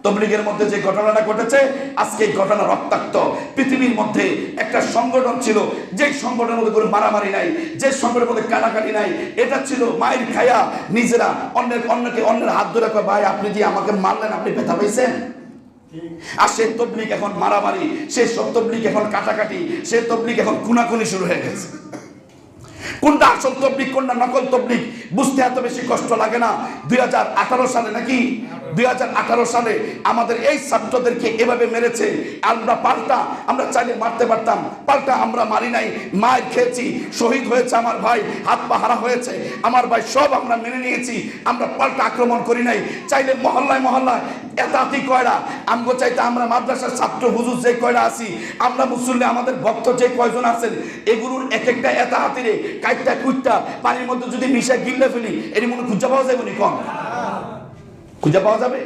তবলিগের মধ্যে যে ঘটনাটা ঘটেছে, আজকে এই ঘটনা রক্তাক্ত। পৃথিবীর মধ্যে একটা সংগঠন ছিল, যে সংগঠনের মধ্যে কোনো মারামারি নাই, যে সংগঠনের মধ্যে কাটাকাটি নাই, এটা ছিল মায়ের খায়া নিজেরা অন্যের হাত ধরে কয়, ভাই আপনি যে আমাকে মারলেন, আপনি ব্যথা পাইছেন? আর সে তবলিগ এখন মারামারি, সে সব তবলিগ এখন কাটাকাটি, সে তবলিগ এখন খুনাখুনি শুরু হয়ে গেছে। কোনটা আসল তবলিগ, কোনটা নকল তবলিগ বুঝতে এত বেশি কষ্ট লাগে না। 2018 সালে নাকি 2018 সালে আমাদের এই ছাত্রদেরকে এভাবে মেরেছে। আমরা চাইলে মারতে পারতাম, পাল্টা আমরা মারি নাই, মার খেয়েছি, শহীদ হয়েছে আমার ভাই, হাত পা হারা হয়েছে আমার ভাই, সব আমরা মেনে নিয়েছি, আমরা পাল্টা আক্রমণ করি নাই। চাইলে মহল্লায় মহল্লায় এতাতি কয়রা আমগো চাইতে, আমরা মাদ্রাসার ছাত্র হুজুর যে কয়রা আছি, আমরা মুসল্লি আমাদের ভক্ত যে কয়জন আছেন, এগুলোর এক একটা এতাহাতিরে কাইটটা কুইটটা পানির মধ্যে যদি মিশা গিল্লা ফেলি, এর মনে খুঁজে পাওয়া যাবে নি? কম খুঁজে পাওয়া যাবে?